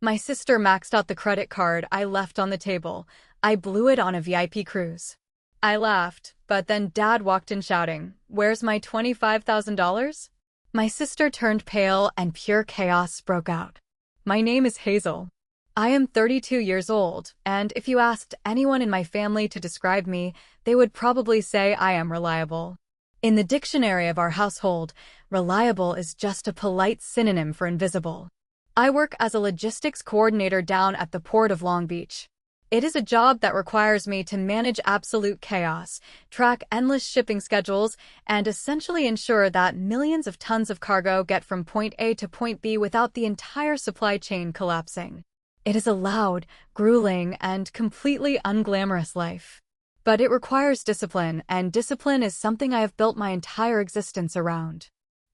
My sister maxed out the credit card I left on the table. I blew it on a VIP cruise. I laughed, but then Dad walked in shouting, "Where's my $25,000? My sister turned pale and pure chaos broke out. My name is Hazel. I am 32 years old, and if you asked anyone in my family to describe me, they would probably say I am reliable. In the dictionary of our household, reliable is just a polite synonym for invisible. I work as a logistics coordinator down at the Port of Long Beach. It is a job that requires me to manage absolute chaos, track endless shipping schedules, and essentially ensure that millions of tons of cargo get from point A to point B without the entire supply chain collapsing. It is a loud, grueling, and completely unglamorous life. But it requires discipline, and discipline is something I have built my entire existence around.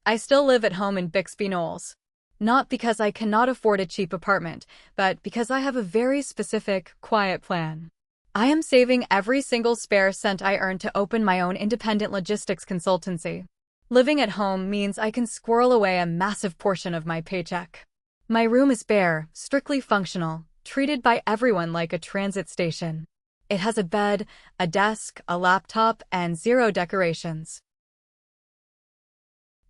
I still live at home in Bixby Knolls. Not because I cannot afford a cheap apartment, but because I have a very specific, quiet plan. I am saving every single spare cent I earn to open my own independent logistics consultancy. Living at home means I can squirrel away a massive portion of my paycheck. My room is bare, strictly functional, treated by everyone like a transit station. It has a bed, a desk, a laptop, and zero decorations.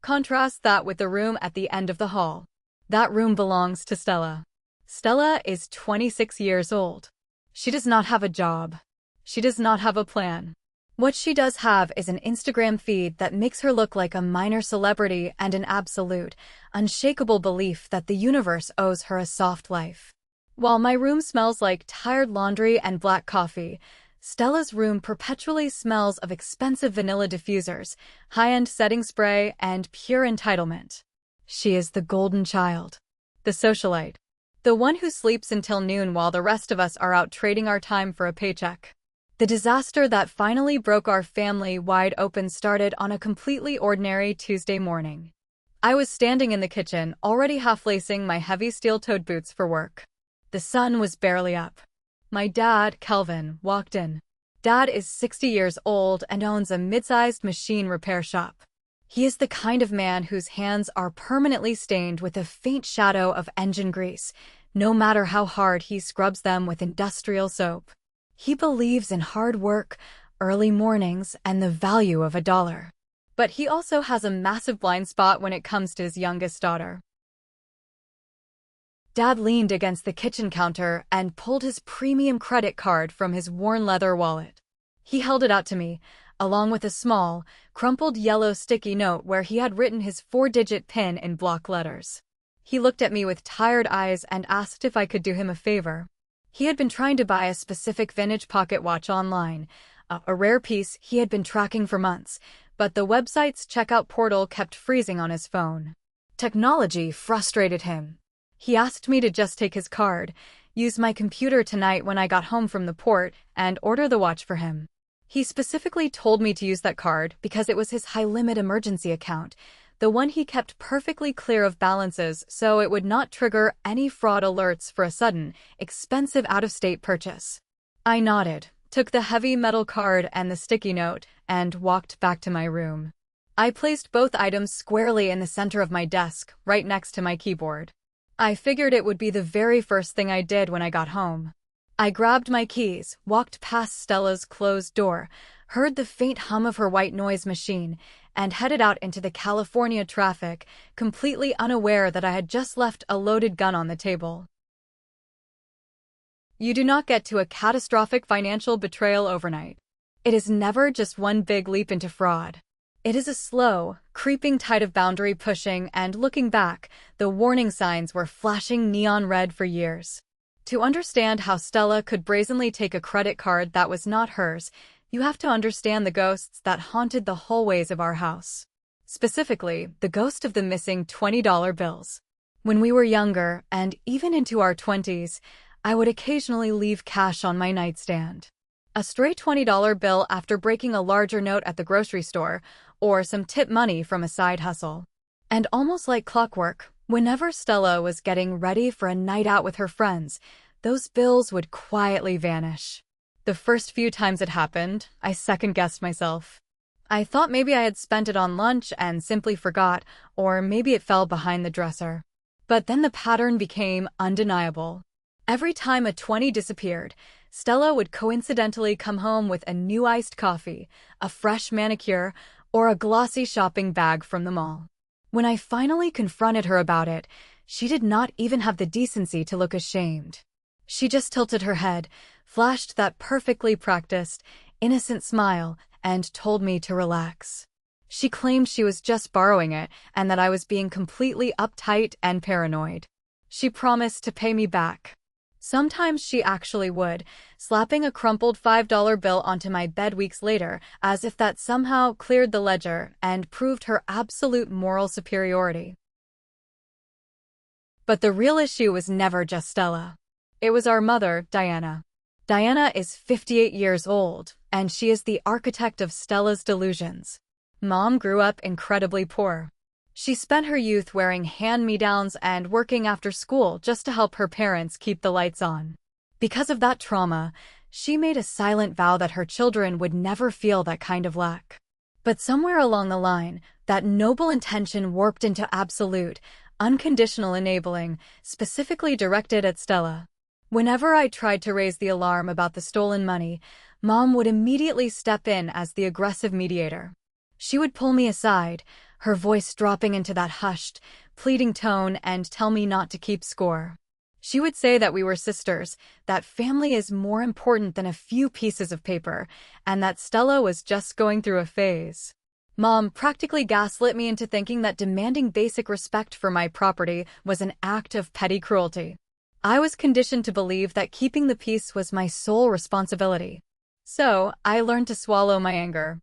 Contrast that with the room at the end of the hall. That room belongs to Stella. Stella is 26 years old. She does not have a job. She does not have a plan. What she does have is an Instagram feed that makes her look like a minor celebrity and an absolute, unshakable belief that the universe owes her a soft life. While my room smells like tired laundry and black coffee, Stella's room perpetually smells of expensive vanilla diffusers, high-end setting spray, and pure entitlement. She is the golden child, the socialite, the one who sleeps until noon while the rest of us are out trading our time for a paycheck. The disaster that finally broke our family wide open started on a completely ordinary Tuesday morning. I was standing in the kitchen, already half-lacing my heavy steel-toed boots for work. The sun was barely up. My dad, Kelvin, walked in. Dad is 60 years old and owns a mid-sized machine repair shop. He is the kind of man whose hands are permanently stained with a faint shadow of engine grease, no matter how hard he scrubs them with industrial soap. He believes in hard work, early mornings, and the value of a dollar. But he also has a massive blind spot when it comes to his youngest daughter. Dad leaned against the kitchen counter and pulled his premium credit card from his worn leather wallet. He held it out to me, along with a small, crumpled yellow sticky note where he had written his 4-digit PIN in block letters. He looked at me with tired eyes and asked if I could do him a favor. He had been trying to buy a specific vintage pocket watch online, a rare piece he had been tracking for months, but the website's checkout portal kept freezing on his phone. Technology frustrated him. He asked me to just take his card, use my computer tonight when I got home from the port, and order the watch for him. He specifically told me to use that card because it was his high-limit emergency account, the one he kept perfectly clear of balances so it would not trigger any fraud alerts for a sudden, expensive out-of-state purchase. I nodded, took the heavy metal card and the sticky note, and walked back to my room. I placed both items squarely in the center of my desk, right next to my keyboard. I figured it would be the very first thing I did when I got home. I grabbed my keys, walked past Stella's closed door, heard the faint hum of her white noise machine, and headed out into the California traffic, completely unaware that I had just left a loaded gun on the table. You do not get to a catastrophic financial betrayal overnight. It is never just one big leap into fraud. It is a slow, creeping tide of boundary pushing, and looking back, the warning signs were flashing neon red for years. To understand how Stella could brazenly take a credit card that was not hers, you have to understand the ghosts that haunted the hallways of our house. Specifically, the ghost of the missing $20 bills. When we were younger, and even into our 20s, I would occasionally leave cash on my nightstand. A stray $20 bill after breaking a larger note at the grocery store, or some tip money from a side hustle. And almost like clockwork, whenever Stella was getting ready for a night out with her friends, those bills would quietly vanish. The first few times it happened, I second-guessed myself. I thought maybe I had spent it on lunch and simply forgot, or maybe it fell behind the dresser. But then the pattern became undeniable. Every time a 20 disappeared, Stella would coincidentally come home with a new iced coffee, a fresh manicure, or a glossy shopping bag from the mall. When I finally confronted her about it, she did not even have the decency to look ashamed. She just tilted her head, flashed that perfectly practiced, innocent smile, and told me to relax. She claimed she was just borrowing it and that I was being completely uptight and paranoid. She promised to pay me back. Sometimes she actually would, slapping a crumpled $5 bill onto my bed weeks later, as if that somehow cleared the ledger and proved her absolute moral superiority. But the real issue was never just Stella. It was our mother, Diana. Diana is 58 years old, and she is the architect of Stella's delusions. Mom grew up incredibly poor. She spent her youth wearing hand-me-downs and working after school just to help her parents keep the lights on. Because of that trauma, she made a silent vow that her children would never feel that kind of lack. But somewhere along the line, that noble intention warped into absolute, unconditional enabling, specifically directed at Stella. Whenever I tried to raise the alarm about the stolen money, Mom would immediately step in as the aggressive mediator. She would pull me aside, her voice dropping into that hushed, pleading tone, and tell me not to keep score. She would say that we were sisters, that family is more important than a few pieces of paper, and that Stella was just going through a phase. Mom practically gaslit me into thinking that demanding basic respect for my property was an act of petty cruelty. I was conditioned to believe that keeping the peace was my sole responsibility. So, I learned to swallow my anger.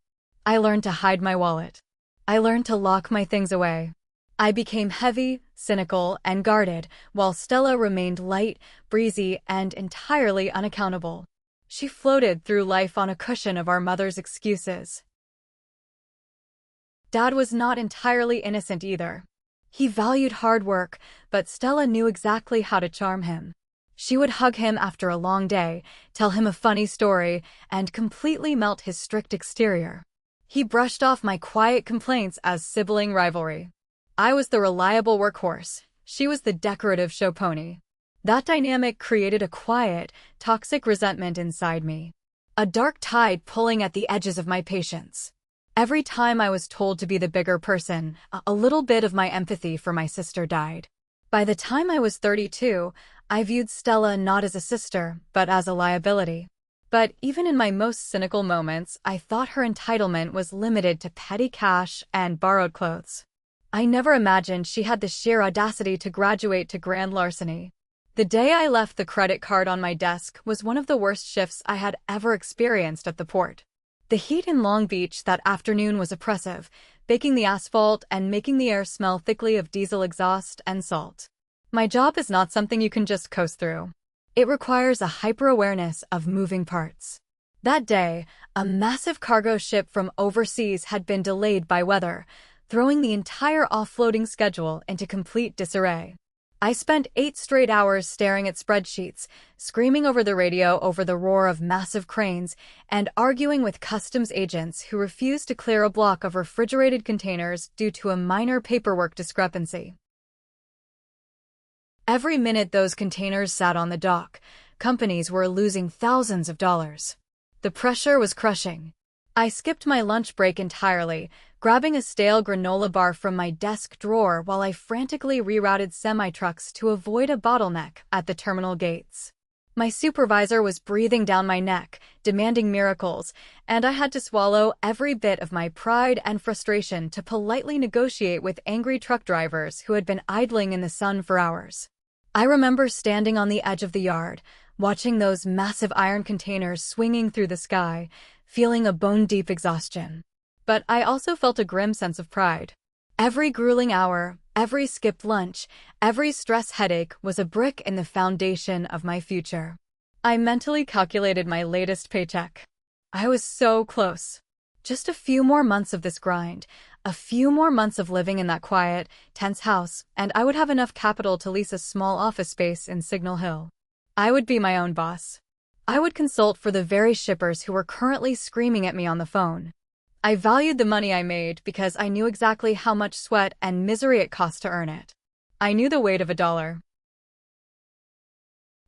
I learned to hide my wallet. I learned to lock my things away. I became heavy, cynical, and guarded, while Stella remained light, breezy, and entirely unaccountable. She floated through life on a cushion of our mother's excuses. Dad was not entirely innocent either. He valued hard work, but Stella knew exactly how to charm him. She would hug him after a long day, tell him a funny story, and completely melt his strict exterior. He brushed off my quiet complaints as sibling rivalry. I was the reliable workhorse. She was the decorative show pony. That dynamic created a quiet, toxic resentment inside me. A dark tide pulling at the edges of my patience. Every time I was told to be the bigger person, a little bit of my empathy for my sister died. By the time I was 32, I viewed Stella not as a sister, but as a liability. But even in my most cynical moments, I thought her entitlement was limited to petty cash and borrowed clothes. I never imagined she had the sheer audacity to graduate to grand larceny. The day I left the credit card on my desk was one of the worst shifts I had ever experienced at the port. The heat in Long Beach that afternoon was oppressive, baking the asphalt and making the air smell thickly of diesel exhaust and salt. My job is not something you can just coast through. It requires a hyper-awareness of moving parts. That day, a massive cargo ship from overseas had been delayed by weather, throwing the entire offloading schedule into complete disarray. I spent 8 straight hours staring at spreadsheets, screaming over the radio over the roar of massive cranes, and arguing with customs agents who refused to clear a block of refrigerated containers due to a minor paperwork discrepancy. Every minute those containers sat on the dock, companies were losing thousands of dollars. The pressure was crushing. I skipped my lunch break entirely, grabbing a stale granola bar from my desk drawer while I frantically rerouted semi-trucks to avoid a bottleneck at the terminal gates. My supervisor was breathing down my neck, demanding miracles, and I had to swallow every bit of my pride and frustration to politely negotiate with angry truck drivers who had been idling in the sun for hours. I remember standing on the edge of the yard, watching those massive iron containers swinging through the sky, feeling a bone-deep exhaustion. But I also felt a grim sense of pride. Every grueling hour, every skipped lunch, every stress headache was a brick in the foundation of my future. I mentally calculated my latest paycheck. I was so close. Just a few more months of this grind, a few more months of living in that quiet, tense house, and I would have enough capital to lease a small office space in Signal Hill. I would be my own boss. I would consult for the very shippers who were currently screaming at me on the phone. I valued the money I made because I knew exactly how much sweat and misery it cost to earn it. I knew the weight of $1.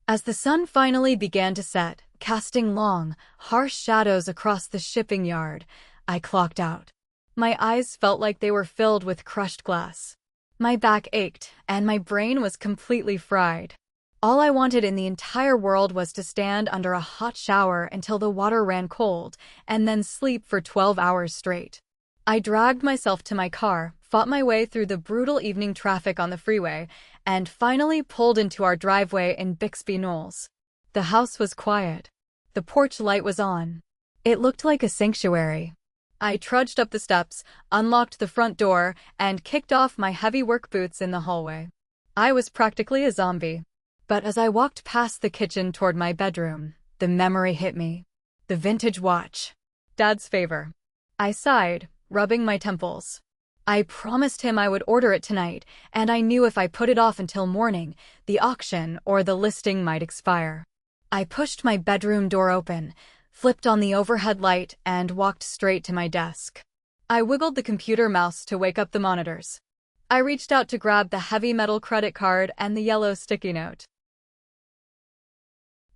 As the sun finally began to set, casting long, harsh shadows across the shipping yard, I clocked out. My eyes felt like they were filled with crushed glass. My back ached, and my brain was completely fried. All I wanted in the entire world was to stand under a hot shower until the water ran cold, and then sleep for 12 hours straight. I dragged myself to my car, fought my way through the brutal evening traffic on the freeway, and finally pulled into our driveway in Bixby Knolls. The house was quiet. The porch light was on. It looked like a sanctuary. I trudged up the steps, unlocked the front door, and kicked off my heavy work boots in the hallway. I was practically a zombie. But as I walked past the kitchen toward my bedroom, the memory hit me. The vintage watch. Dad's favor. I sighed, rubbing my temples. I promised him I would order it tonight, and I knew if I put it off until morning, the auction or the listing might expire. I pushed my bedroom door open, flipped on the overhead light, and walked straight to my desk. I wiggled the computer mouse to wake up the monitors. I reached out to grab the heavy metal credit card and the yellow sticky note.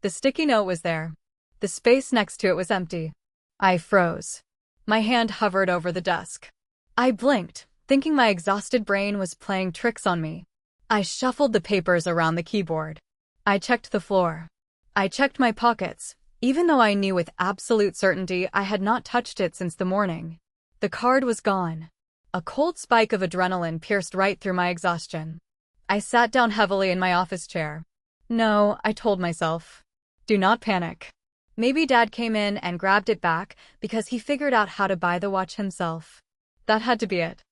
The sticky note was there. The space next to it was empty. I froze. My hand hovered over the desk. I blinked, thinking my exhausted brain was playing tricks on me. I shuffled the papers around the keyboard. I checked the floor. I checked my pockets, even though I knew with absolute certainty I had not touched it since the morning. The card was gone. A cold spike of adrenaline pierced right through my exhaustion. I sat down heavily in my office chair. No, I told myself. Do not panic. Maybe Dad came in and grabbed it back because he figured out how to buy the watch himself. That had to be it.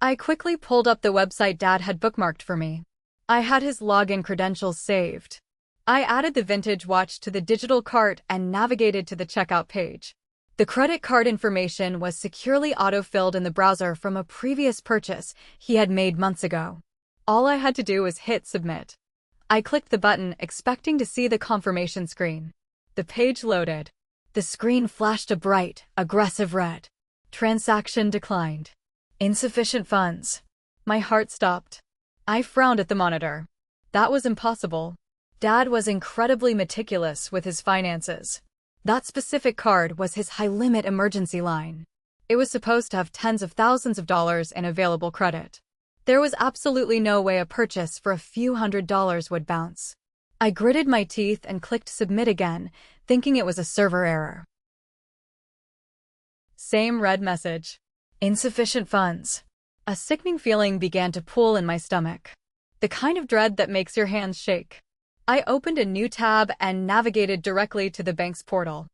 I quickly pulled up the website Dad had bookmarked for me. I had his login credentials saved. I added the vintage watch to the digital cart and navigated to the checkout page. The credit card information was securely auto-filled in the browser from a previous purchase he had made months ago. All I had to do was hit submit. I clicked the button, expecting to see the confirmation screen. The page loaded. The screen flashed a bright, aggressive red. Transaction declined. Insufficient funds. My heart stopped. I frowned at the monitor. That was impossible. Dad was incredibly meticulous with his finances. That specific card was his high-limit emergency line. It was supposed to have tens of thousands of dollars in available credit. There was absolutely no way a purchase for a few $100s would bounce. I gritted my teeth and clicked submit again, thinking it was a server error. Same red message. Insufficient funds. A sickening feeling began to pool in my stomach. The kind of dread that makes your hands shake. I opened a new tab and navigated directly to the bank's portal.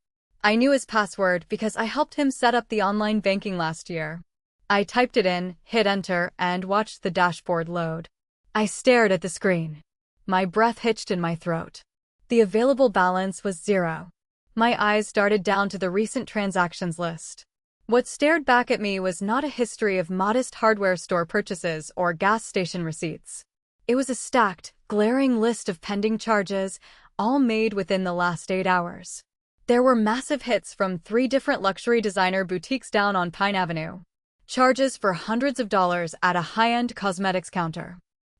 I knew his password because I helped him set up the online banking last year. I typed it in, hit enter, and watched the dashboard load. I stared at the screen. My breath hitched in my throat. The available balance was 0. My eyes darted down to the recent transactions list. What stared back at me was not a history of modest hardware store purchases or gas station receipts. It was a stacked, glaring list of pending charges, all made within the last 8 hours. There were massive hits from 3 different luxury designer boutiques down on Pine Avenue. Charges for hundreds of dollars at a high-end cosmetics counter.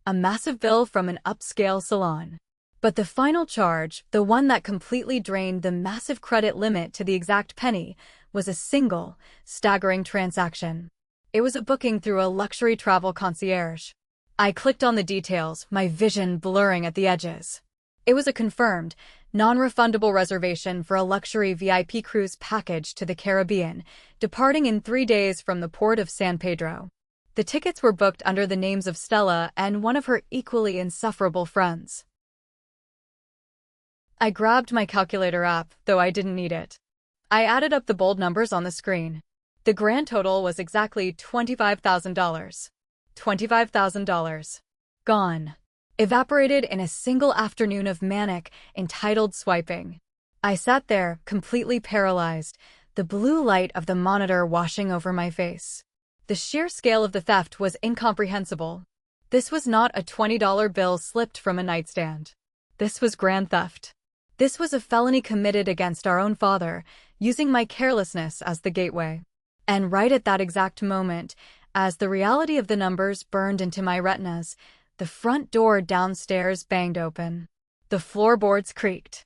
A massive bill from an upscale salon. But the final charge, the one that completely drained the massive credit limit to the exact penny, was a single, staggering transaction. It was a booking through a luxury travel concierge. I clicked on the details, my vision blurring at the edges. It was a confirmed, non-refundable reservation for a luxury VIP cruise package to the Caribbean, departing in 3 days from the port of San Pedro. The tickets were booked under the names of Stella and one of her equally insufferable friends. I grabbed my calculator app, though I didn't need it. I added up the bold numbers on the screen. The grand total was exactly $25,000. $25,000. Gone. Evaporated in a single afternoon of manic, entitled swiping. I sat there, completely paralyzed, the blue light of the monitor washing over my face. The sheer scale of the theft was incomprehensible. This was not a $20 bill slipped from a nightstand. This was grand theft. This was a felony committed against our own father, using my carelessness as the gateway. And right at that exact moment, as the reality of the numbers burned into my retinas, The front door downstairs banged open. The floorboards creaked.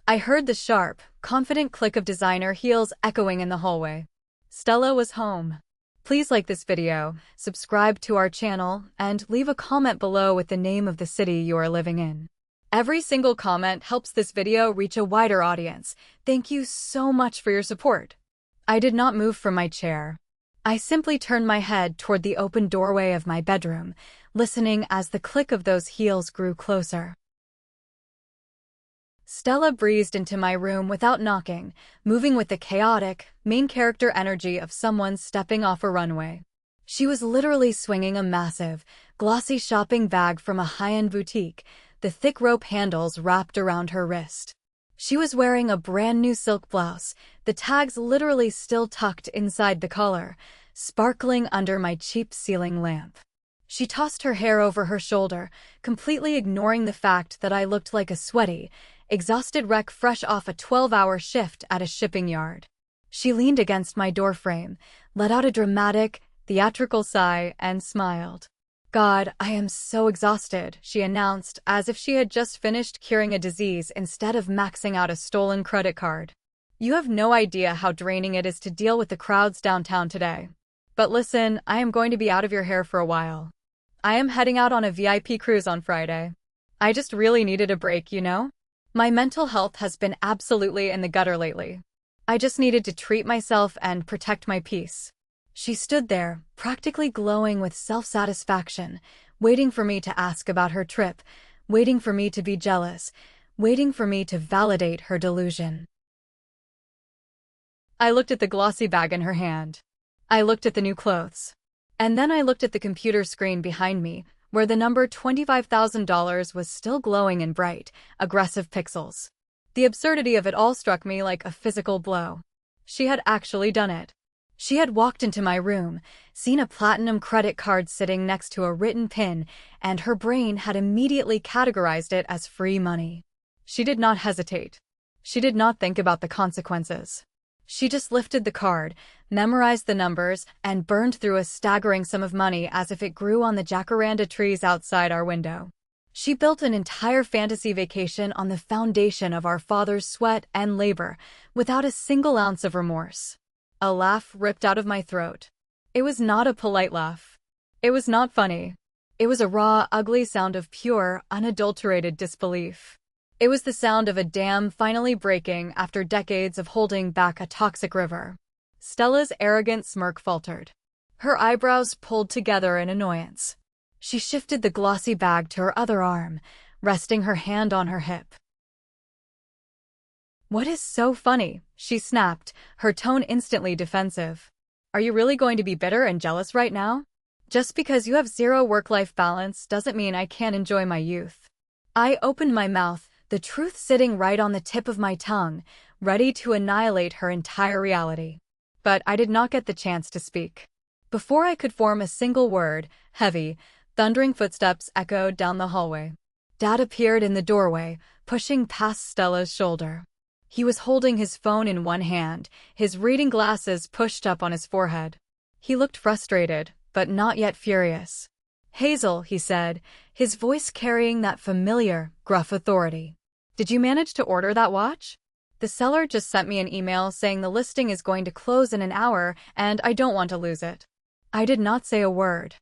I heard the sharp, confident click of designer heels echoing in the hallway. Stella was home. Please like this video, subscribe to our channel, and leave a comment below with the name of the city you are living in. Every single comment helps this video reach a wider audience. Thank you so much for your support. I did not move from my chair. I simply turned my head toward the open doorway of my bedroom, listening as the click of those heels grew closer. Stella breezed into my room without knocking, moving with the chaotic, main character energy of someone stepping off a runway. She was literally swinging a massive, glossy shopping bag from a high-end boutique, the thick rope handles wrapped around her wrist. She was wearing a brand new silk blouse, the tags literally still tucked inside the collar, sparkling under my cheap ceiling lamp. She tossed her hair over her shoulder, completely ignoring the fact that I looked like a sweaty, exhausted wreck fresh off a 12-hour shift at a shipping yard. She leaned against my doorframe, let out a dramatic, theatrical sigh, and smiled. "God, I am so exhausted," she announced, as if she had just finished curing a disease instead of maxing out a stolen credit card. "You have no idea how draining it is to deal with the crowds downtown today. But listen, I am going to be out of your hair for a while. I am heading out on a VIP cruise on Friday. I just really needed a break, you know? My mental health has been absolutely in the gutter lately. I just needed to treat myself and protect my peace." She stood there, practically glowing with self-satisfaction, waiting for me to ask about her trip, waiting for me to be jealous, waiting for me to validate her delusion. I looked at the glossy bag in her hand. I looked at the new clothes. And then I looked at the computer screen behind me, where the number $25,000 was still glowing in bright, aggressive pixels. The absurdity of it all struck me like a physical blow. She had actually done it. She had walked into my room, seen a platinum credit card sitting next to a written PIN, and her brain had immediately categorized it as free money. She did not hesitate. She did not think about the consequences. She just lifted the card, memorized the numbers, and burned through a staggering sum of money as if it grew on the jacaranda trees outside our window. She built an entire fantasy vacation on the foundation of our father's sweat and labor, without a single ounce of remorse. A laugh ripped out of my throat. It was not a polite laugh. It was not funny. It was a raw, ugly sound of pure, unadulterated disbelief. It was the sound of a dam finally breaking after decades of holding back a toxic river. Stella's arrogant smirk faltered. Her eyebrows pulled together in annoyance. She shifted the glossy bag to her other arm, resting her hand on her hip. "What is so funny?" she snapped, her tone instantly defensive. "Are you really going to be bitter and jealous right now? Just because you have zero work-life balance doesn't mean I can't enjoy my youth." I opened my mouth, the truth sitting right on the tip of my tongue, ready to annihilate her entire reality. But I did not get the chance to speak. Before I could form a single word, heavy, thundering footsteps echoed down the hallway. Dad appeared in the doorway, pushing past Stella's shoulder. He was holding his phone in one hand, his reading glasses pushed up on his forehead. He looked frustrated, but not yet furious. "Hazel," he said, his voice carrying that familiar, gruff authority. "Did you manage to order that watch? The seller just sent me an email saying the listing is going to close in an hour and I don't want to lose it." I did not say a word.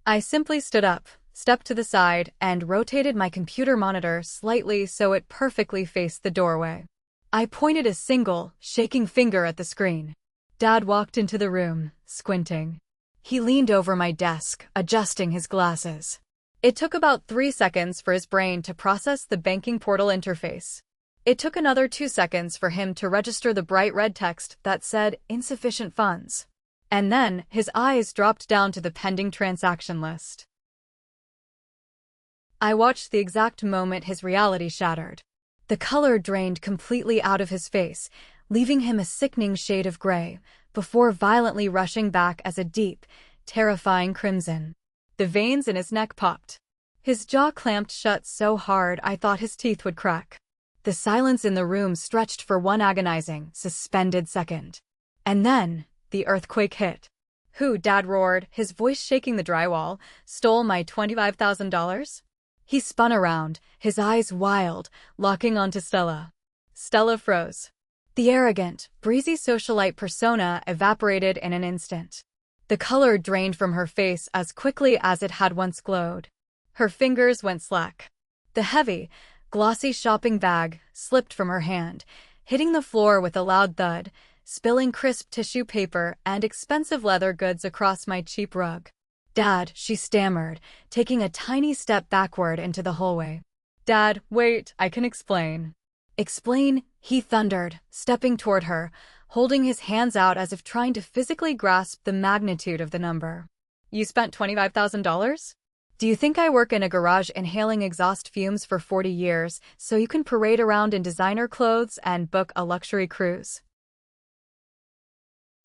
I simply stood up, stepped to the side, and rotated my computer monitor slightly so it perfectly faced the doorway. I pointed a single, shaking finger at the screen. Dad walked into the room, squinting. He leaned over my desk, adjusting his glasses. It took about 3 seconds for his brain to process the banking portal interface. It took another 2 seconds for him to register the bright red text that said insufficient funds. And then his eyes dropped down to the pending transaction list. I watched the exact moment his reality shattered. The color drained completely out of his face, leaving him a sickening shade of gray, before violently rushing back as a deep, terrifying crimson. The veins in his neck popped. His jaw clamped shut so hard I thought his teeth would crack. The silence in the room stretched for one agonizing, suspended second. And then, the earthquake hit. "Who," Dad roared, his voice shaking the drywall, "stole my $25,000? He spun around, his eyes wild, locking onto Stella. Stella froze. The arrogant, breezy socialite persona evaporated in an instant. The color drained from her face as quickly as it had once glowed. Her fingers went slack. The heavy, glossy shopping bag slipped from her hand, hitting the floor with a loud thud, spilling crisp tissue paper and expensive leather goods across my cheap rug. "Dad," she stammered, taking a tiny step backward into the hallway. "Dad, wait, I can explain." "Explain?" he thundered, stepping toward her, holding his hands out as if trying to physically grasp the magnitude of the number. "You spent $25,000? Do you think I work in a garage inhaling exhaust fumes for 40 years so you can parade around in designer clothes and book a luxury cruise?"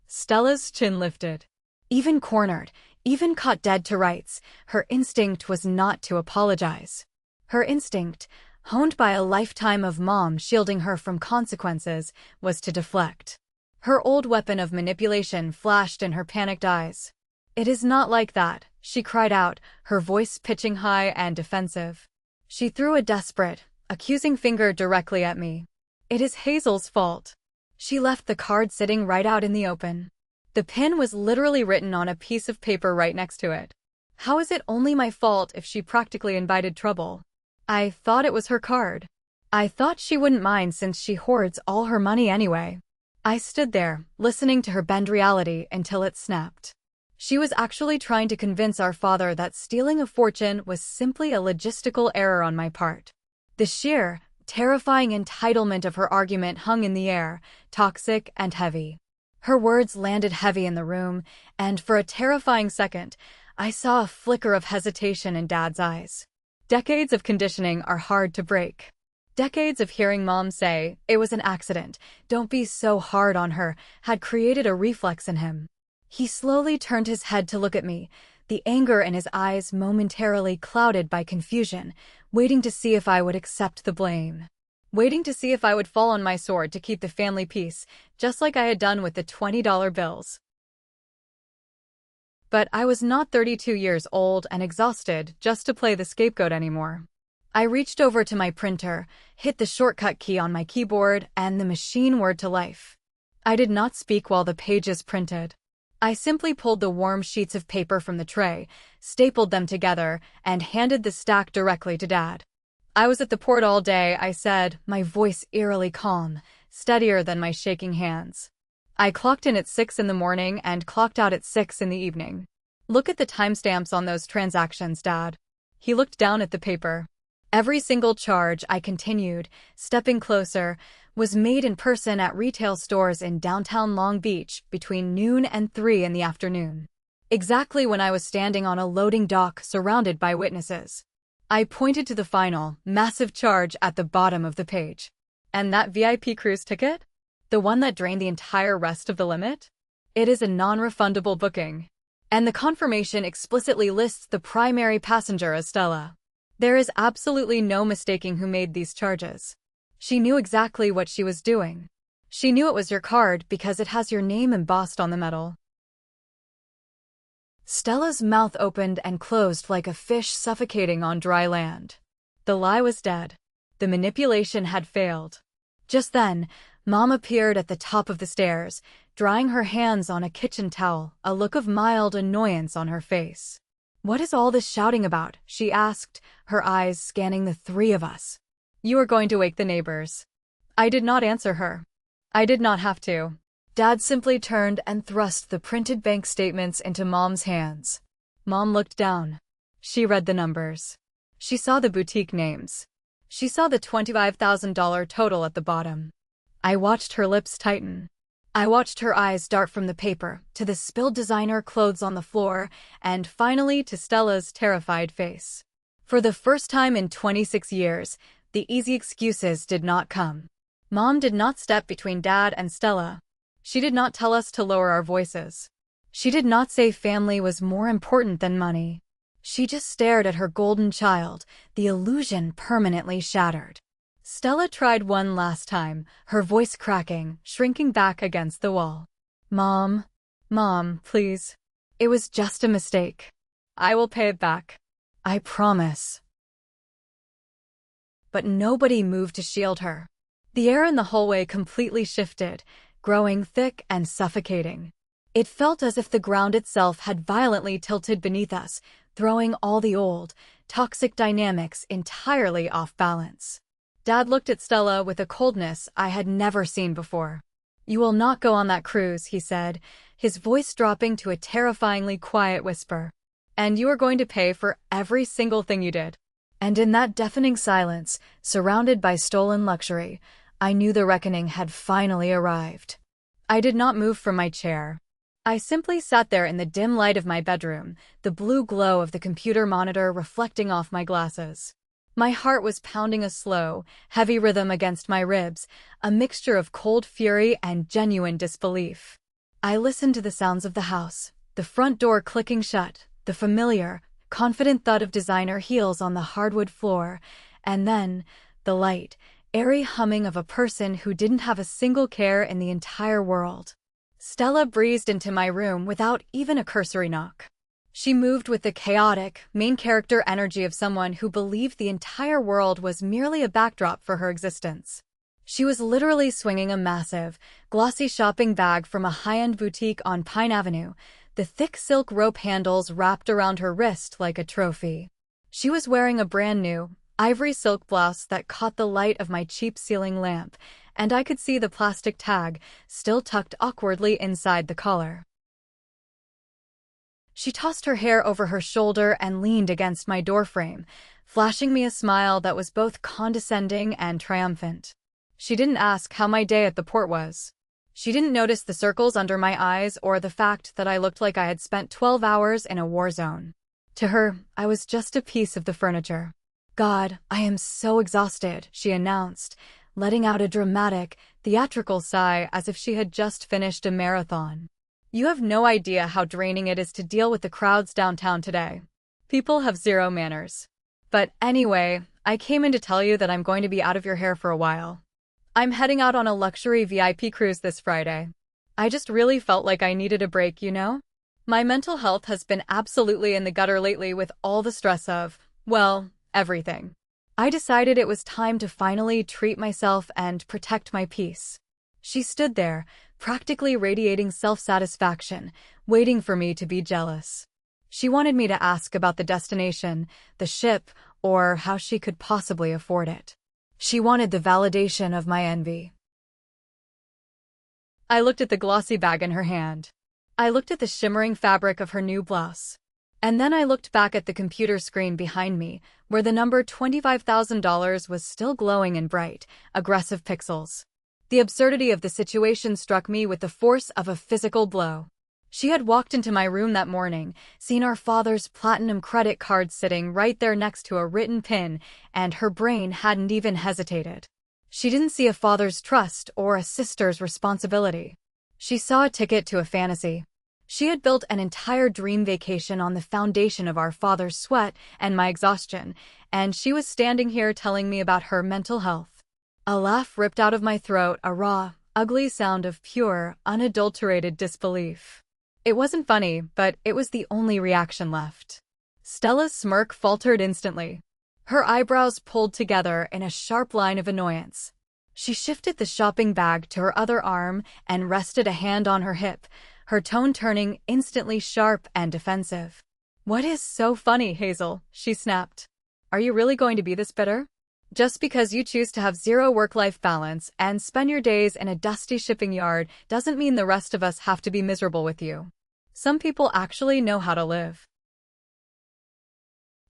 Stella's chin lifted. Even cornered, even caught dead to rights, her instinct was not to apologize. Her instinct, honed by a lifetime of mom shielding her from consequences, was to deflect. Her old weapon of manipulation flashed in her panicked eyes. "It is not like that," she cried out, her voice pitching high and defensive. She threw a desperate, accusing finger directly at me. "It is Hazel's fault. She left the card sitting right out in the open. The pin was literally written on a piece of paper right next to it. How is it only my fault if she practically invited trouble? I thought it was her card. I thought she wouldn't mind since she hoards all her money anyway." I stood there, listening to her bend reality until it snapped. She was actually trying to convince our father that stealing a fortune was simply a logistical error on my part. The sheer, terrifying entitlement of her argument hung in the air, toxic and heavy. Her words landed heavy in the room, and for a terrifying second, I saw a flicker of hesitation in Dad's eyes. Decades of conditioning are hard to break. Decades of hearing Mom say, "It was an accident, don't be so hard on her," had created a reflex in him. He slowly turned his head to look at me, the anger in his eyes momentarily clouded by confusion, waiting to see if I would accept the blame. Waiting to see if I would fall on my sword to keep the family peace, just like I had done with the $20 bills. But I was not 32 years old and exhausted just to play the scapegoat anymore. I reached over to my printer, hit the shortcut key on my keyboard, and the machine whirred to life. I did not speak while the pages printed. I simply pulled the warm sheets of paper from the tray, stapled them together, and handed the stack directly to Dad. "I was at the port all day," I said, my voice eerily calm, steadier than my shaking hands. "I clocked in at 6 in the morning and clocked out at 6 in the evening. Look at the timestamps on those transactions, Dad." He looked down at the paper. "Every single charge," I continued, stepping closer, "was made in person at retail stores in downtown Long Beach between noon and 3 in the afternoon. Exactly when I was standing on a loading dock surrounded by witnesses." I pointed to the final, massive charge at the bottom of the page. "And that VIP cruise ticket? The one that drained the entire rest of the limit? It is a non-refundable booking. And the confirmation explicitly lists the primary passenger as Stella. There is absolutely no mistaking who made these charges. She knew exactly what she was doing. She knew it was your card because it has your name embossed on the metal." Stella's mouth opened and closed like a fish suffocating on dry land. The lie was dead. The manipulation had failed. Just then, Mom appeared at the top of the stairs, drying her hands on a kitchen towel, a look of mild annoyance on her face. "What is all this shouting about?" she asked, her eyes scanning the three of us. "You are going to wake the neighbors." I did not answer her. I did not have to. Dad simply turned and thrust the printed bank statements into Mom's hands. Mom looked down. She read the numbers. She saw the boutique names. She saw the $25,000 total at the bottom. I watched her lips tighten. I watched her eyes dart from the paper to the spilled designer clothes on the floor and finally to Stella's terrified face. For the first time in 26 years, the easy excuses did not come. Mom did not step between Dad and Stella. She did not tell us to lower our voices. She did not say family was more important than money. She just stared at her golden child, the illusion permanently shattered. Stella tried one last time, her voice cracking, shrinking back against the wall. Mom, please. It was just a mistake. I will pay it back. I promise." but nobody moved to shield her. The air in the hallway completely shifted, growing thick and suffocating. It felt as if the ground itself had violently tilted beneath us, throwing all the old, toxic dynamics entirely off balance. Dad looked at Stella with a coldness I had never seen before. "You will not go on that cruise," he said, his voice dropping to a terrifyingly quiet whisper. "And you are going to pay for every single thing you did." And in that deafening silence, surrounded by stolen luxury, I knew the reckoning had finally arrived. I did not move from my chair. I simply sat there in the dim light of my bedroom, the blue glow of the computer monitor reflecting off my glasses. My heart was pounding a slow, heavy rhythm against my ribs, a mixture of cold fury and genuine disbelief. I listened to the sounds of the house, the front door clicking shut, the familiar, confident thud of designer heels on the hardwood floor, and then the light, airy humming of a person who didn't have a single care in the entire world. Stella breezed into my room without even a cursory knock. She moved with the chaotic, main character energy of someone who believed the entire world was merely a backdrop for her existence. She was literally swinging a massive, glossy shopping bag from a high-end boutique on Pine Avenue, the thick silk rope handles wrapped around her wrist like a trophy. She was wearing a brand-new, ivory silk blouse that caught the light of my cheap ceiling lamp, and I could see the plastic tag, still tucked awkwardly inside the collar. She tossed her hair over her shoulder and leaned against my doorframe, flashing me a smile that was both condescending and triumphant. She didn't ask how my day at the port was. She didn't notice the circles under my eyes or the fact that I looked like I had spent 12 hours in a war zone. To her, I was just a piece of the furniture. "God, I am so exhausted," she announced, letting out a dramatic, theatrical sigh as if she had just finished a marathon. "You have no idea how draining it is to deal with the crowds downtown today. People have zero manners. But anyway, I came in to tell you that I'm going to be out of your hair for a while. I'm heading out on a luxury VIP cruise this Friday. I just really felt like I needed a break, you know? My mental health has been absolutely in the gutter lately with all the stress of, well, everything. I decided it was time to finally treat myself and protect my peace." She stood there, practically radiating self-satisfaction, waiting for me to be jealous. She wanted me to ask about the destination, the ship, or how she could possibly afford it. She wanted the validation of my envy. I looked at the glossy bag in her hand. I looked at the shimmering fabric of her new blouse. And then I looked back at the computer screen behind me, where the number $25,000 was still glowing in bright, aggressive pixels. The absurdity of the situation struck me with the force of a physical blow. She had walked into my room that morning, seen our father's platinum credit card sitting right there next to a written pin, and her brain hadn't even hesitated. She didn't see a father's trust or a sister's responsibility. She saw a ticket to a fantasy. She had built an entire dream vacation on the foundation of our father's sweat and my exhaustion, and she was standing here telling me about her mental health. A laugh ripped out of my throat, a raw, ugly sound of pure, unadulterated disbelief. It wasn't funny, but it was the only reaction left. Stella's smirk faltered instantly. Her eyebrows pulled together in a sharp line of annoyance. She shifted the shopping bag to her other arm and rested a hand on her hip, her tone turning instantly sharp and defensive. "What is so funny, Hazel?" she snapped. "Are you really going to be this bitter? Just because you choose to have zero work-life balance and spend your days in a dusty shipping yard doesn't mean the rest of us have to be miserable with you. Some people actually know how to live."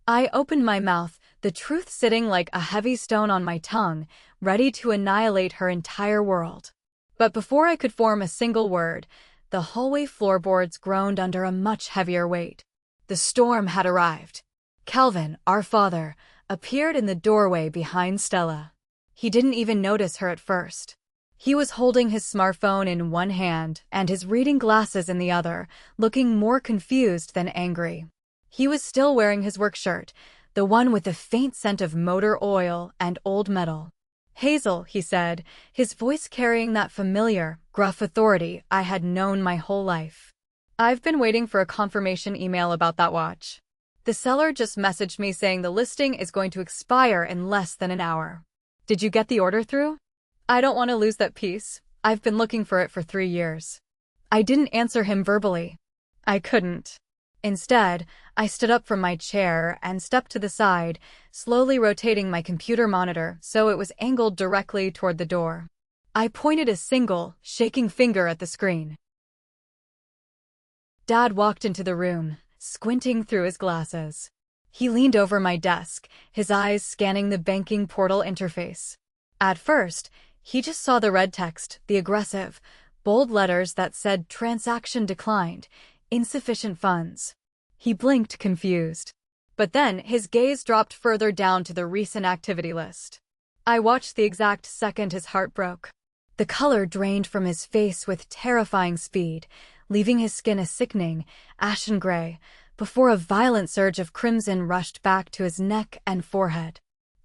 I opened my mouth, the truth sitting like a heavy stone on my tongue, ready to annihilate her entire world. But before I could form a single word, the hallway floorboards groaned under a much heavier weight. The storm had arrived. Calvin, our father, appeared in the doorway behind Stella. He didn't even notice her at first. He was holding his smartphone in one hand and his reading glasses in the other, looking more confused than angry. He was still wearing his work shirt, the one with the faint scent of motor oil and old metal. "Hazel," he said, his voice carrying that familiar, gruff authority I had known my whole life. "I've been waiting for a confirmation email about that watch. The seller just messaged me saying the listing is going to expire in less than an hour. Did you get the order through? I don't want to lose that piece. I've been looking for it for 3 years. I didn't answer him verbally. I couldn't. Instead, I stood up from my chair and stepped to the side, slowly rotating my computer monitor so it was angled directly toward the door. I pointed a single, shaking finger at the screen. Dad walked into the room, squinting through his glasses. He leaned over my desk, his eyes scanning the banking portal interface. At first, he just saw the red text, the aggressive, bold letters that said transaction declined, insufficient funds. He blinked, confused. But then his gaze dropped further down to the recent activity list. I watched the exact second his heart broke. The color drained from his face with terrifying speed, leaving his skin a sickening, ashen gray, before a violent surge of crimson rushed back to his neck and forehead.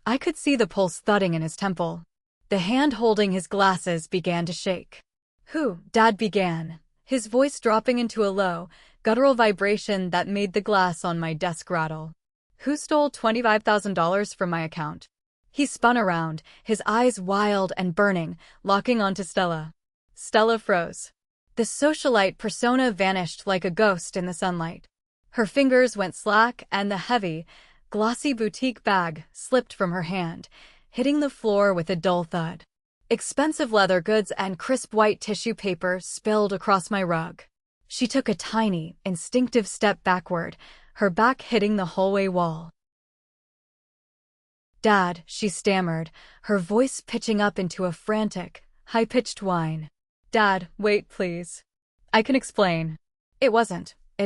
I could see the pulse thudding in his temple. The hand holding his glasses began to shake. "Who?" Dad began, his voice dropping into a low, guttural vibration that made the glass on my desk rattle. "Who stole $25,000 from my account?" He spun around, his eyes wild and burning, locking onto Stella. Stella froze. The socialite persona vanished like a ghost in the sunlight. Her fingers went slack and the heavy, glossy boutique bag slipped from her hand, hitting the floor with a dull thud. Expensive leather goods and crisp white tissue paper spilled across my rug. She took a tiny, instinctive step backward, her back hitting the hallway wall. "Dad," she stammered, her voice pitching up into a frantic, high-pitched whine. "Dad, wait, please. I can explain. It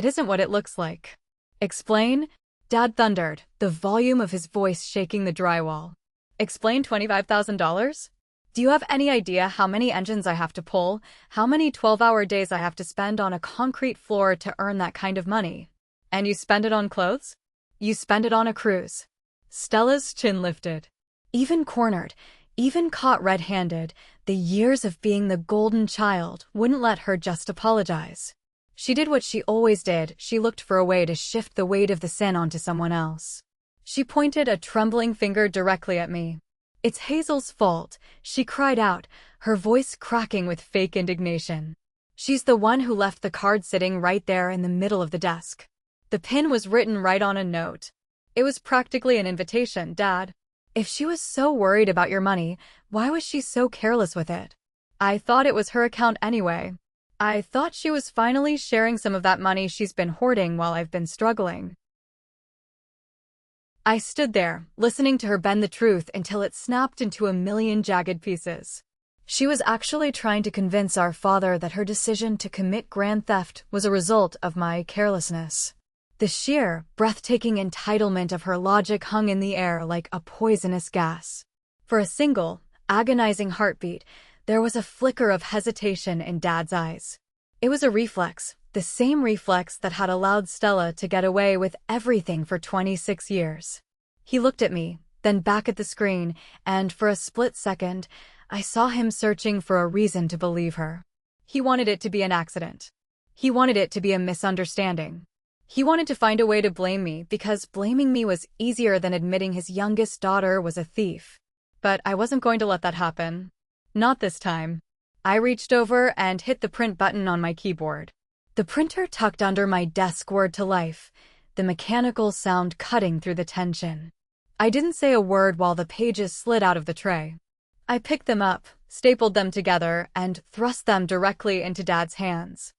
isn't what it looks like." "Explain?" Dad thundered, the volume of his voice shaking the drywall. "Explain $25,000? Do you have any idea how many engines I have to pull, how many 12-hour days I have to spend on a concrete floor to earn that kind of money? And you spend it on clothes? You spend it on a cruise." Stella's chin lifted. Even cornered, even caught red-handed, the years of being the golden child wouldn't let her just apologize. She did what she always did, she looked for a way to shift the weight of the sin onto someone else. She pointed a trembling finger directly at me. "It's Hazel's fault," she cried out, her voice cracking with fake indignation. "She's the one who left the card sitting right there in the middle of the desk. The pin was written right on a note. It was practically an invitation, Dad. If she was so worried about your money, why was she so careless with it? I thought it was her account anyway. I thought she was finally sharing some of that money she's been hoarding while I've been struggling." I stood there, listening to her bend the truth until it snapped into a million jagged pieces. She was actually trying to convince our father that her decision to commit grand theft was a result of my carelessness. The sheer, breathtaking entitlement of her logic hung in the air like a poisonous gas. For a single, agonizing heartbeat, there was a flicker of hesitation in Dad's eyes. It was a reflex, the same reflex that had allowed Stella to get away with everything for 26 years. He looked at me, then back at the screen, and for a split second, I saw him searching for a reason to believe her. He wanted it to be an accident. He wanted it to be a misunderstanding. He wanted to find a way to blame me because blaming me was easier than admitting his youngest daughter was a thief. But I wasn't going to let that happen. Not this time. I reached over and hit the print button on my keyboard. The printer tucked under my desk whirred to life, the mechanical sound cutting through the tension. I didn't say a word while the pages slid out of the tray. I picked them up, stapled them together, and thrust them directly into Dad's hands.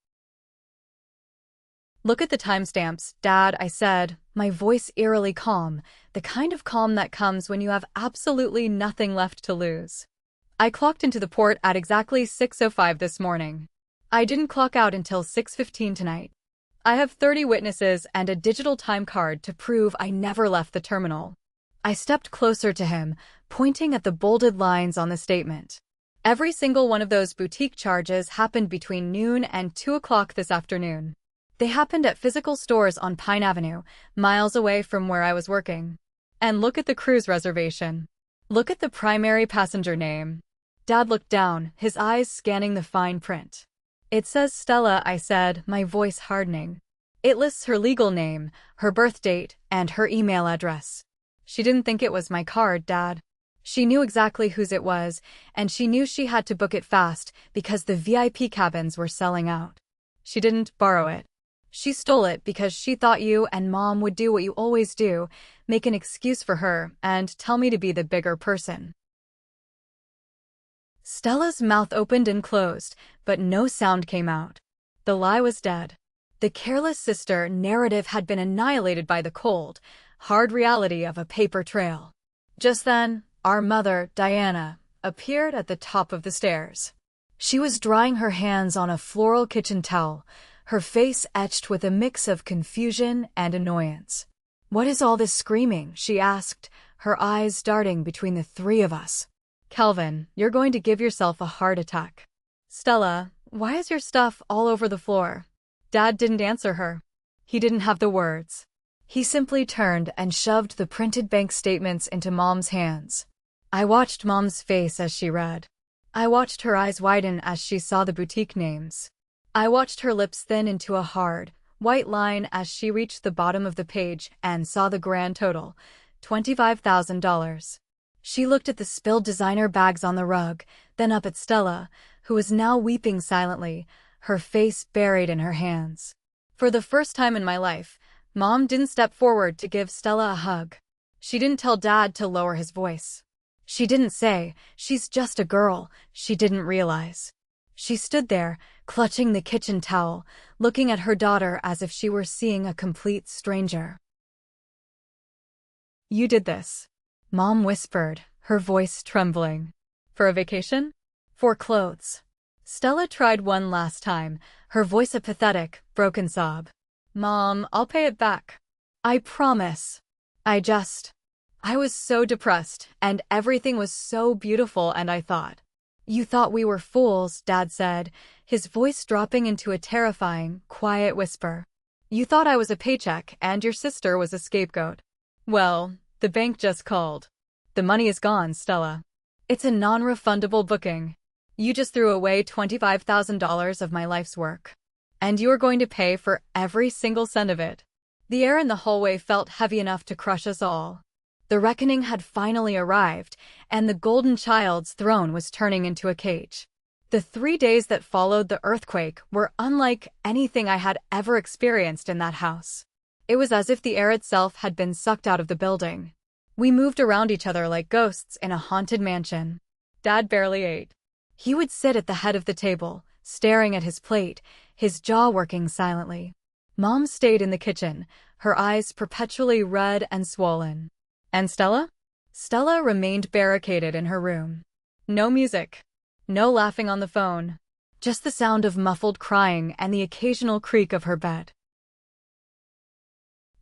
"Look at the timestamps, Dad," I said, my voice eerily calm, the kind of calm that comes when you have absolutely nothing left to lose. "I clocked into the port at exactly 6:05 this morning. I didn't clock out until 6:15 tonight. I have 30 witnesses and a digital time card to prove I never left the terminal." I stepped closer to him, pointing at the bolded lines on the statement. "Every single one of those boutique charges happened between noon and 2 o'clock this afternoon. They happened at physical stores on Pine Avenue, miles away from where I was working. And look at the cruise reservation. Look at the primary passenger name." Dad looked down, his eyes scanning the fine print. "It says Stella," I said, my voice hardening. It lists her legal name, her birth date, and her email address. She didn't think it was my card, Dad. She knew exactly whose it was, and she knew she had to book it fast because the VIP cabins were selling out. She didn't borrow it. She stole it because she thought you and Mom would do what you always do, make an excuse for her, and tell me to be the bigger person. Stella's mouth opened and closed, but no sound came out. The lie was dead. The careless sister narrative had been annihilated by the cold, hard reality of a paper trail. Just then, our mother, Diana, appeared at the top of the stairs. She was drying her hands on a floral kitchen towel, her face etched with a mix of confusion and annoyance. "What is all this screaming?" she asked, her eyes darting between the three of us. "Calvin, you're going to give yourself a heart attack." "Stella, why is your stuff all over the floor?" Dad didn't answer her. He didn't have the words. He simply turned and shoved the printed bank statements into Mom's hands. I watched Mom's face as she read. I watched her eyes widen as she saw the boutique names. I watched her lips thin into a hard, white line as she reached the bottom of the page and saw the grand total, $25,000. She looked at the spilled designer bags on the rug, then up at Stella, who was now weeping silently, her face buried in her hands. For the first time in my life, Mom didn't step forward to give Stella a hug. She didn't tell Dad to lower his voice. She didn't say, "She's just a girl." She didn't realize. She stood there, clutching the kitchen towel, looking at her daughter as if she were seeing a complete stranger. "You did this," Mom whispered, her voice trembling. "For a vacation?" "For clothes." Stella tried one last time, her voice a pathetic, broken sob. "Mom, I'll pay it back. I promise. I was so depressed, and everything was so beautiful, and I thought." "You thought we were fools," Dad said, his voice dropping into a terrifying, quiet whisper. "You thought I was a paycheck, and your sister was a scapegoat. Well, the bank just called. The money is gone, Stella. It's a non-refundable booking. You just threw away $25,000 of my life's work. And you're going to pay for every single cent of it." The air in the hallway felt heavy enough to crush us all. The reckoning had finally arrived, and the golden child's throne was turning into a cage. The 3 days that followed the earthquake were unlike anything I had ever experienced in that house. It was as if the air itself had been sucked out of the building. We moved around each other like ghosts in a haunted mansion. Dad barely ate. He would sit at the head of the table, staring at his plate, his jaw working silently. Mom stayed in the kitchen, her eyes perpetually red and swollen. And Stella? Stella remained barricaded in her room. No music. No laughing on the phone. Just the sound of muffled crying and the occasional creak of her bed.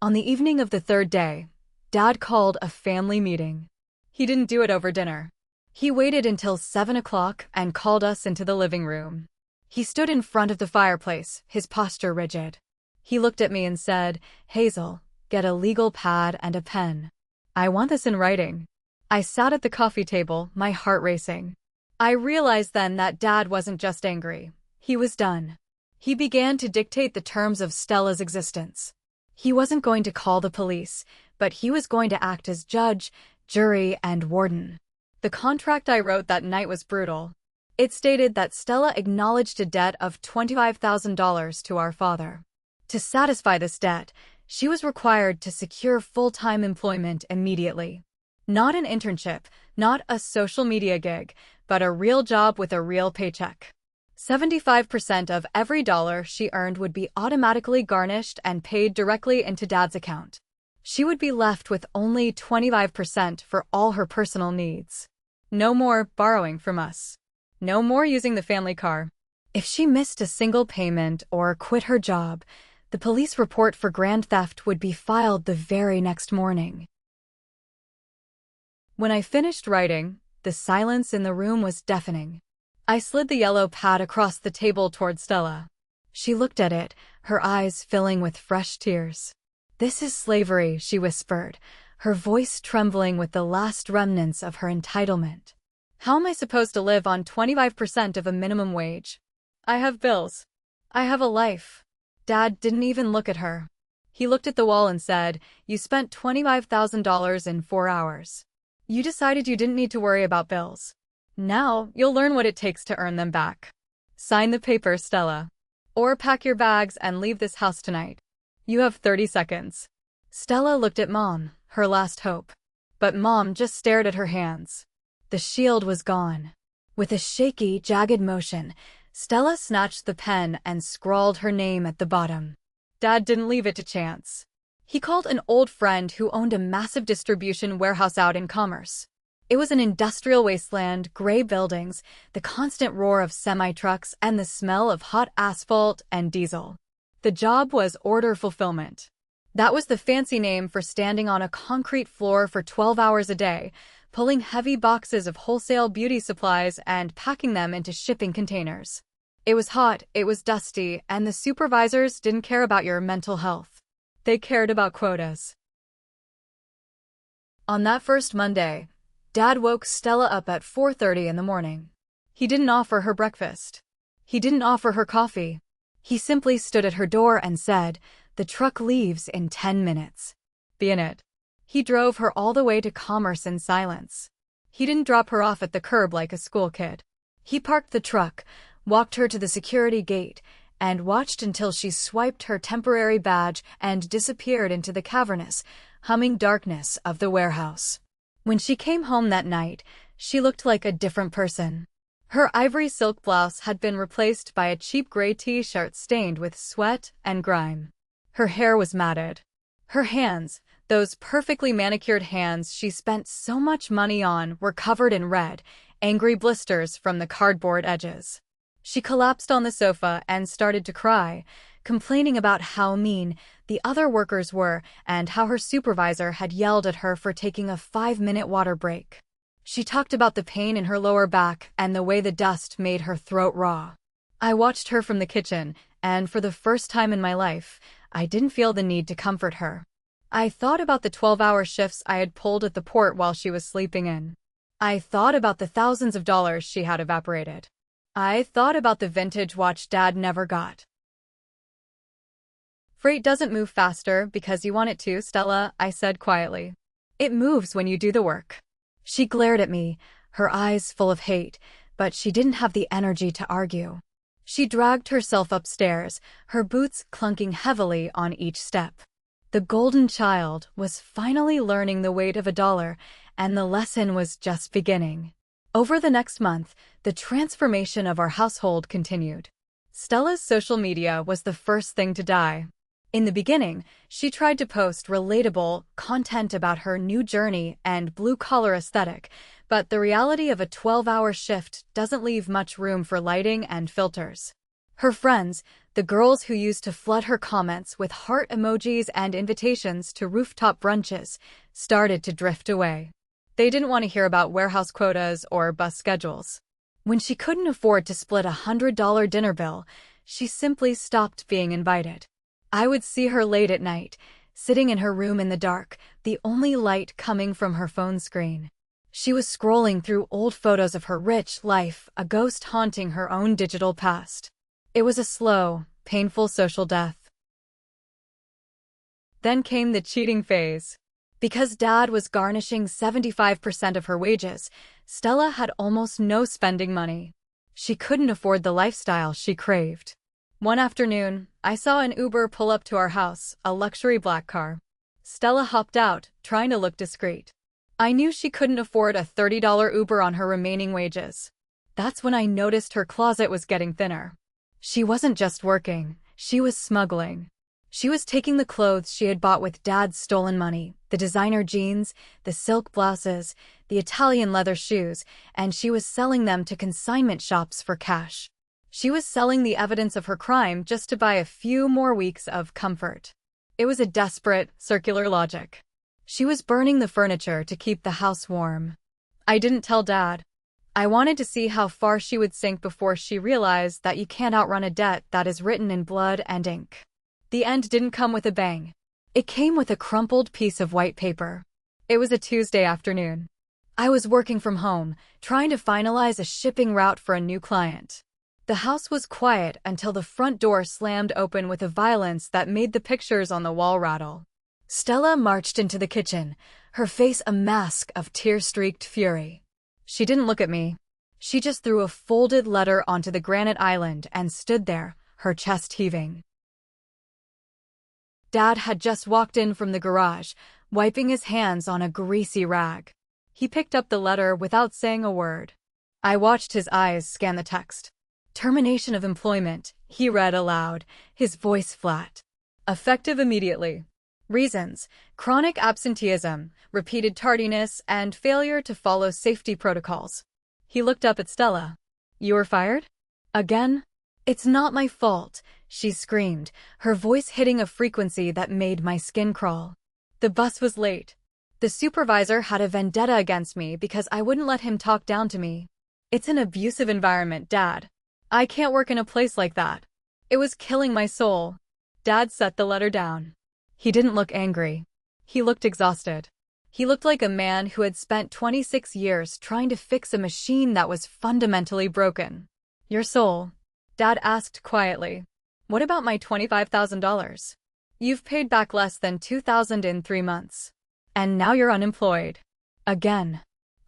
On the evening of the third day, Dad called a family meeting. He didn't do it over dinner. He waited until 7 o'clock and called us into the living room. He stood in front of the fireplace, his posture rigid. He looked at me and said, "Hazel, get a legal pad and a pen. I want this in writing." I sat at the coffee table, my heart racing. I realized then that Dad wasn't just angry. He was done. He began to dictate the terms of Stella's existence. He wasn't going to call the police, but he was going to act as judge, jury, and warden. The contract I wrote that night was brutal. It stated that Stella acknowledged a debt of $25,000 to our father. To satisfy this debt, she was required to secure full-time employment immediately. Not an internship, not a social media gig, but a real job with a real paycheck. 75% of every dollar she earned would be automatically garnished and paid directly into Dad's account. She would be left with only 25% for all her personal needs. No more borrowing from us. No more using the family car. If she missed a single payment or quit her job, the police report for grand theft would be filed the very next morning. When I finished writing, the silence in the room was deafening. I slid the yellow pad across the table toward Stella. She looked at it, her eyes filling with fresh tears. "This is slavery," she whispered, her voice trembling with the last remnants of her entitlement. "How am I supposed to live on 25% of a minimum wage? I have bills. I have a life. Dad didn't even look at her. He looked at the wall and said, "You spent $25,000 in 4 hours. You decided you didn't need to worry about bills. Now, you'll learn what it takes to earn them back. Sign the paper, Stella. Or pack your bags and leave this house tonight. You have 30 seconds." Stella looked at Mom, her last hope. But Mom just stared at her hands. The shield was gone. With a shaky, jagged motion, Stella snatched the pen and scrawled her name at the bottom. Dad didn't leave it to chance. He called an old friend who owned a massive distribution warehouse out in Commerce. It was an industrial wasteland, gray buildings, the constant roar of semi-trucks, and the smell of hot asphalt and diesel. The job was order fulfillment. That was the fancy name for standing on a concrete floor for 12 hours a day, pulling heavy boxes of wholesale beauty supplies and packing them into shipping containers. It was hot, it was dusty, and the supervisors didn't care about your mental health. They cared about quotas. On that first Monday, Dad woke Stella up at 4:30 in the morning. He didn't offer her breakfast. He didn't offer her coffee. He simply stood at her door and said, "The truck leaves in 10 minutes. Be in it." He drove her all the way to Commerce in silence. He didn't drop her off at the curb like a school kid. He parked the truck, walked her to the security gate, and watched until she swiped her temporary badge and disappeared into the cavernous, humming darkness of the warehouse. When she came home that night, she looked like a different person. Her ivory silk blouse had been replaced by a cheap gray t-shirt stained with sweat and grime. Her hair was matted. Her hands, those perfectly manicured hands she spent so much money on, were covered in red, angry blisters from the cardboard edges. She collapsed on the sofa and started to cry, complaining about how mean the other workers were and how her supervisor had yelled at her for taking a 5-minute water break. She talked about the pain in her lower back and the way the dust made her throat raw. I watched her from the kitchen, and for the first time in my life, I didn't feel the need to comfort her. I thought about the 12-hour shifts I had pulled at the port while she was sleeping in. I thought about the thousands of dollars she had evaporated. I thought about the vintage watch Dad never got. "Freight doesn't move faster because you want it to, Stella," I said quietly. "It moves when you do the work." She glared at me, her eyes full of hate, but she didn't have the energy to argue. She dragged herself upstairs, her boots clunking heavily on each step. The golden child was finally learning the weight of $1, and the lesson was just beginning. Over the next month, the transformation of our household continued. Stella's social media was the first thing to die. In the beginning, she tried to post relatable content about her new journey and blue-collar aesthetic, but the reality of a 12-hour shift doesn't leave much room for lighting and filters. Her friends, the girls who used to flood her comments with heart emojis and invitations to rooftop brunches, started to drift away. They didn't want to hear about warehouse quotas or bus schedules. When she couldn't afford to split a $100 dinner bill, she simply stopped being invited. I would see her late at night, sitting in her room in the dark, the only light coming from her phone screen. She was scrolling through old photos of her rich life, a ghost haunting her own digital past. It was a slow, painful social death. Then came the cheating phase. Because Dad was garnishing 75% of her wages, Stella had almost no spending money. She couldn't afford the lifestyle she craved. One afternoon, I saw an Uber pull up to our house, a luxury black car. Stella hopped out, trying to look discreet. I knew she couldn't afford a $30 Uber on her remaining wages. That's when I noticed her closet was getting thinner. She wasn't just working, she was smuggling. She was taking the clothes she had bought with Dad's stolen money, the designer jeans, the silk blouses, the Italian leather shoes, and she was selling them to consignment shops for cash. She was selling the evidence of her crime just to buy a few more weeks of comfort. It was a desperate, circular logic. She was burning the furniture to keep the house warm. I didn't tell Dad. I wanted to see how far she would sink before she realized that you can't outrun a debt that is written in blood and ink. The end didn't come with a bang. It came with a crumpled piece of white paper. It was a Tuesday afternoon. I was working from home, trying to finalize a shipping route for a new client. The house was quiet until the front door slammed open with a violence that made the pictures on the wall rattle. Stella marched into the kitchen, her face a mask of tear-streaked fury. She didn't look at me. She just threw a folded letter onto the granite island and stood there, her chest heaving. Dad had just walked in from the garage, wiping his hands on a greasy rag. He picked up the letter without saying a word. I watched his eyes scan the text. Termination of employment, he read aloud, his voice flat. Effective immediately. Reasons: chronic absenteeism, repeated tardiness, and failure to follow safety protocols. He looked up at Stella. You were fired? Again? It's not my fault, she screamed, her voice hitting a frequency that made my skin crawl. The bus was late. The supervisor had a vendetta against me because I wouldn't let him talk down to me. It's an abusive environment, Dad. I can't work in a place like that. It was killing my soul. Dad set the letter down. He didn't look angry. He looked exhausted. He looked like a man who had spent 26 years trying to fix a machine that was fundamentally broken. Your soul? Dad asked quietly. What about my $25,000? You've paid back less than $2,000 in 3 months. And now you're unemployed. Again.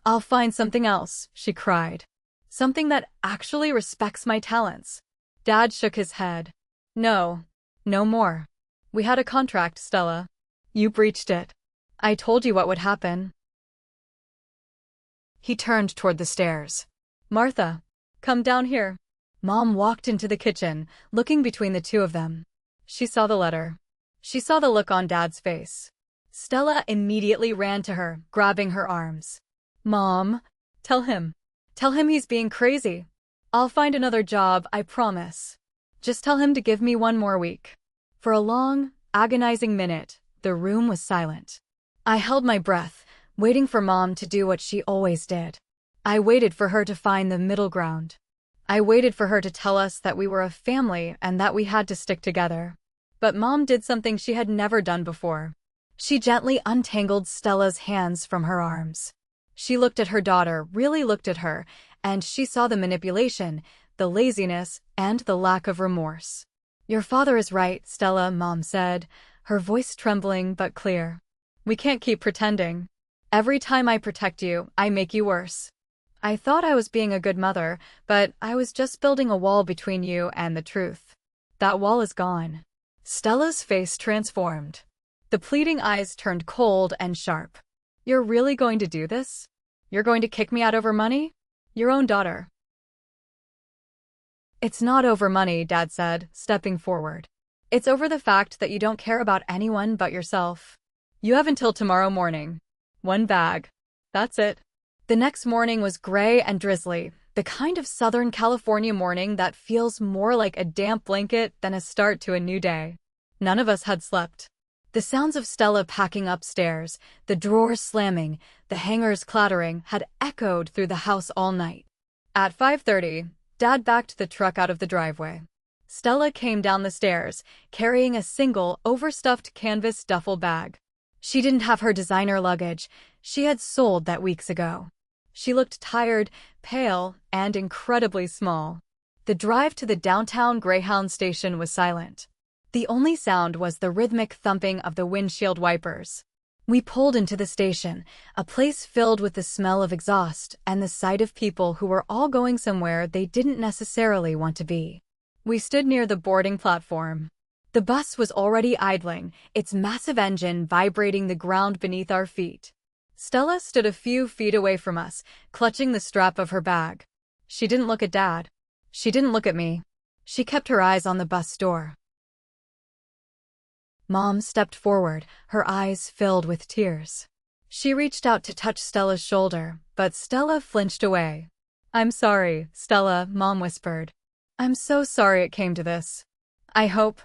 I'll find something else, she cried. Something that actually respects my talents. Dad shook his head. No. No more. We had a contract, Stella. You breached it. I told you what would happen. He turned toward the stairs. Martha, come down here. Mom walked into the kitchen, looking between the two of them. She saw the letter. She saw the look on Dad's face. Stella immediately ran to her, grabbing her arms. Mom, tell him. Tell him he's being crazy. I'll find another job, I promise. Just tell him to give me 1 more week. For a long, agonizing minute, the room was silent. I held my breath, waiting for Mom to do what she always did. I waited for her to find the middle ground. I waited for her to tell us that we were a family and that we had to stick together. But Mom did something she had never done before. She gently untangled Stella's hands from her arms. She looked at her daughter, really looked at her, and she saw the manipulation, the laziness, and the lack of remorse. Your father is right, Stella, Mom said, her voice trembling but clear. We can't keep pretending. Every time I protect you, I make you worse. I thought I was being a good mother, but I was just building a wall between you and the truth. That wall is gone. Stella's face transformed. The pleading eyes turned cold and sharp. You're really going to do this? You're going to kick me out over money? Your own daughter. It's not over money, Dad said, stepping forward. It's over the fact that you don't care about anyone but yourself. You have until tomorrow morning. 1 bag. That's it. The next morning was gray and drizzly, the kind of Southern California morning that feels more like a damp blanket than a start to a new day. None of us had slept. The sounds of Stella packing upstairs, the drawers slamming, the hangers clattering, had echoed through the house all night. At 5:30, Dad backed the truck out of the driveway. Stella came down the stairs, carrying a single, overstuffed canvas duffel bag. She didn't have her designer luggage. She had sold that weeks ago. She looked tired, pale, and incredibly small. The drive to the downtown Greyhound station was silent. The only sound was the rhythmic thumping of the windshield wipers. We pulled into the station, a place filled with the smell of exhaust and the sight of people who were all going somewhere they didn't necessarily want to be. We stood near the boarding platform. The bus was already idling, its massive engine vibrating the ground beneath our feet. Stella stood a few feet away from us, clutching the strap of her bag. She didn't look at Dad. She didn't look at me. She kept her eyes on the bus door. Mom stepped forward, her eyes filled with tears. She reached out to touch Stella's shoulder, but Stella flinched away. I'm sorry, Stella, Mom whispered. I'm so sorry it came to this. I hope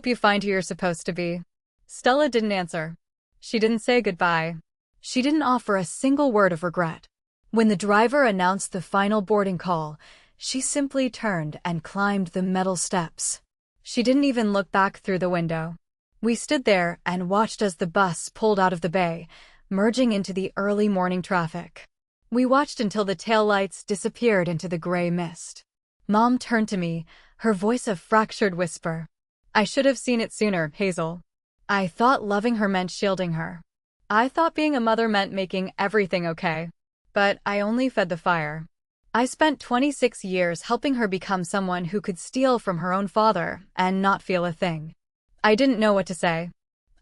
you find who you're supposed to be. Stella didn't answer. She didn't say goodbye. She didn't offer a single word of regret. When the driver announced the final boarding call, she simply turned and climbed the metal steps. She didn't even look back through the window. We stood there and watched as the bus pulled out of the bay, merging into the early morning traffic. We watched until the taillights disappeared into the gray mist. Mom turned to me, her voice a fractured whisper. I should have seen it sooner, Hazel. I thought loving her meant shielding her. I thought being a mother meant making everything okay. But I only fed the fire. I spent 26 years helping her become someone who could steal from her own father and not feel a thing. I didn't know what to say.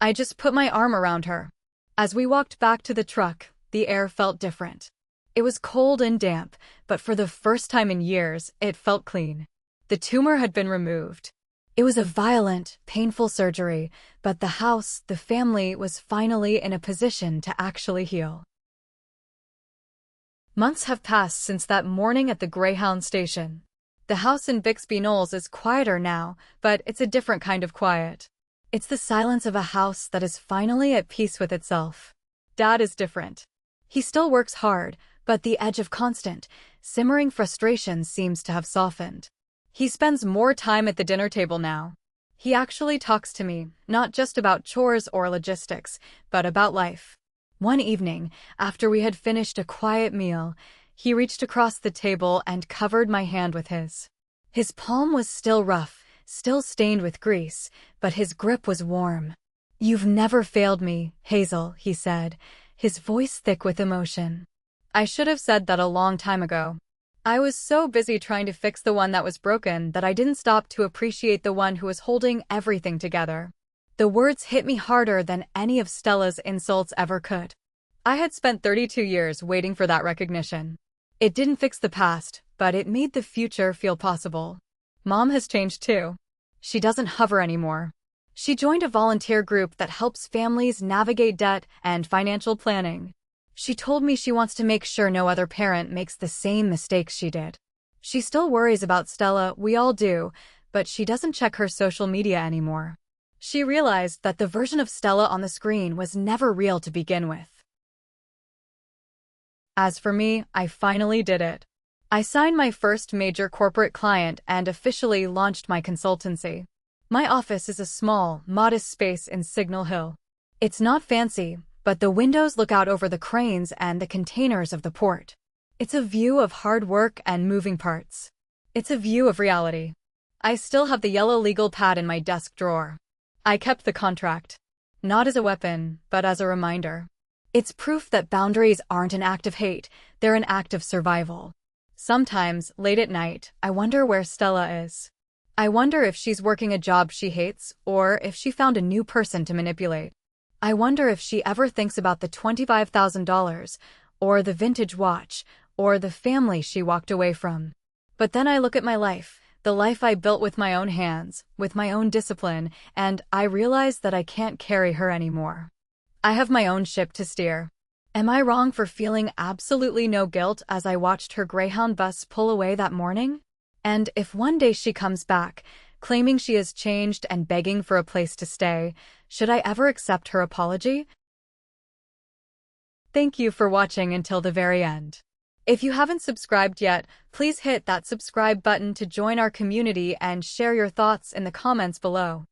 I just put my arm around her. As we walked back to the truck, the air felt different. It was cold and damp, but for the first time in years, it felt clean. The tumor had been removed. It was a violent, painful surgery, but the house, the family, was finally in a position to actually heal. Months have passed since that morning at the Greyhound station. The house in Bixby Knolls is quieter now, but it's a different kind of quiet. It's the silence of a house that is finally at peace with itself. Dad is different. He still works hard, but the edge of constant, simmering frustration seems to have softened. He spends more time at the dinner table now. He actually talks to me, not just about chores or logistics, but about life. One evening, after we had finished a quiet meal, he reached across the table and covered my hand with his. His palm was still rough, still stained with grease, but his grip was warm. "You've never failed me, Hazel," he said, his voice thick with emotion. I should have said that a long time ago. I was so busy trying to fix the one that was broken that I didn't stop to appreciate the one who was holding everything together. The words hit me harder than any of Stella's insults ever could. I had spent 32 years waiting for that recognition. It didn't fix the past, but it made the future feel possible. Mom has changed too. She doesn't hover anymore. She joined a volunteer group that helps families navigate debt and financial planning. She told me she wants to make sure no other parent makes the same mistakes she did. She still worries about Stella, we all do, but she doesn't check her social media anymore. She realized that the version of Stella on the screen was never real to begin with. As for me, I finally did it. I signed my first major corporate client and officially launched my consultancy. My office is a small, modest space in Signal Hill. It's not fancy, but the windows look out over the cranes and the containers of the port. It's a view of hard work and moving parts. It's a view of reality. I still have the yellow legal pad in my desk drawer. I kept the contract. Not as a weapon, but as a reminder. It's proof that boundaries aren't an act of hate, they're an act of survival. Sometimes, late at night, I wonder where Stella is. I wonder if she's working a job she hates, or if she found a new person to manipulate. I wonder if she ever thinks about the $25,000, or the vintage watch, or the family she walked away from. But then I look at my life, the life I built with my own hands, with my own discipline, and I realize that I can't carry her anymore. I have my own ship to steer. Am I wrong for feeling absolutely no guilt as I watched her Greyhound bus pull away that morning? And if one day she comes back, claiming she has changed and begging for a place to stay, should I ever accept her apology? Thank you for watching until the very end. If you haven't subscribed yet, please hit that subscribe button to join our community and share your thoughts in the comments below.